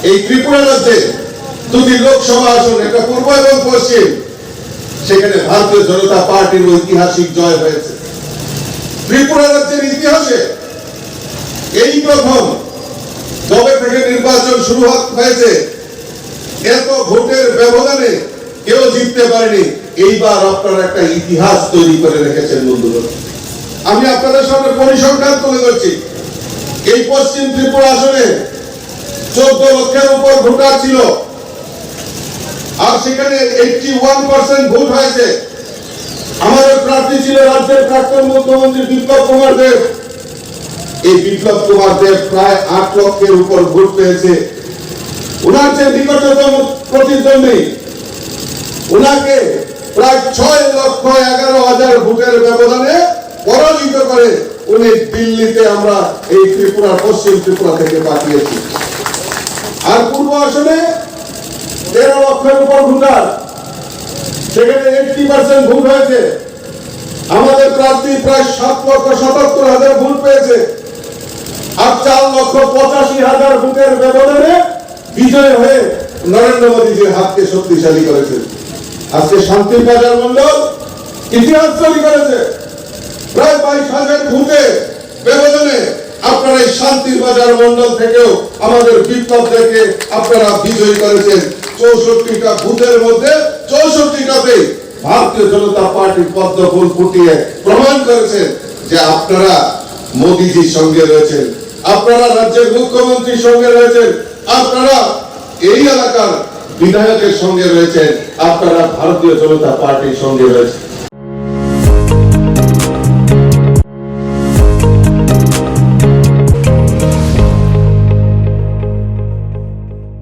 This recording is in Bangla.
এই ত্রিপুরা রাজ্যে দুটি লোকসভা আসন, একটা পূর্ব এবং পশ্চিম, সেখানে ভারতীয় জনতা পার্টির ঐতিহাসিক জয় হয়েছে। ত্রিপুরা রাজ্যের ইতিহাসে এই প্রথম কবে থেকে নির্বাচন শুরু হয়েছে এত ভোটের ব্যবধানে কেউ জিততে পারেনি। এইবার আপনারা একটা ইতিহাস তৈরি করে রেখেছেন বন্ধুগণ। আমি আপনাদের সামনে পরিসংখ্যান তুলে ধরছি। এই পশ্চিম ত্রিপুরা আসনে 14 লক্ষের উপর ভোটার ছিল, আর সেখানে 81% ভোট হয়েছে। আমাদের প্রার্থী ছিল রাজ্যের প্রাক্তন মুখ্যমন্ত্রী বিপ্লব কুমার দেব। এই বিপ্লব কুমার দেব প্রায় 8 লক্ষের উপর ভোট পেয়েছে। উনার যে নিকটতম প্রতিদ্বন্দ্বী, উনাকে প্রায় 6,11,000 ভোটের ব্যবধানে পরাজিত করে উনি দিল্লিতে আমরা এই ত্রিপুরা, পশ্চিম ত্রিপুরা থেকে পাঠিয়েছি। আর পূর্ব আসনে 13 লক্ষের উপর ভোটার, সেখানে 80% ভোট হয়েছে। আমাদের প্রার্থী প্রায় 7,77,000 ভোট পেয়েছে, আর 4,85,000 ভোটের ব্যবধানে বিজয় হয়ে নরেন্দ্র মোদীজির হাতকে শক্তিশালী করেছে। আজকে শান্তির বাজার মন্ডল ইতিহাস তৈরি করেছে। প্রায় 22,000 ভোটের ব্যবধানে আপনারা এই শান্তির বাজার মন্ডল থেকেও আমাদের বিপ্লব থেকে আপনারা বিজয়ী করেছেন। 64টা ভোটের মধ্যে 64টাতে ভারতীয় জনতা পার্টির পদ্ম ফুল ফুটিয়ে প্রমাণ করেছেন যে আপনারা মোদীজির সঙ্গে রয়েছেন, আপনারা রাজ্যের মুখ্যমন্ত্রীর সঙ্গে রয়েছেন, আপনারা এই এলাকার বিধায়কের সঙ্গে রয়েছেন, আপনারা ভারতীয় জনতা পার্টির সঙ্গে রয়েছেন।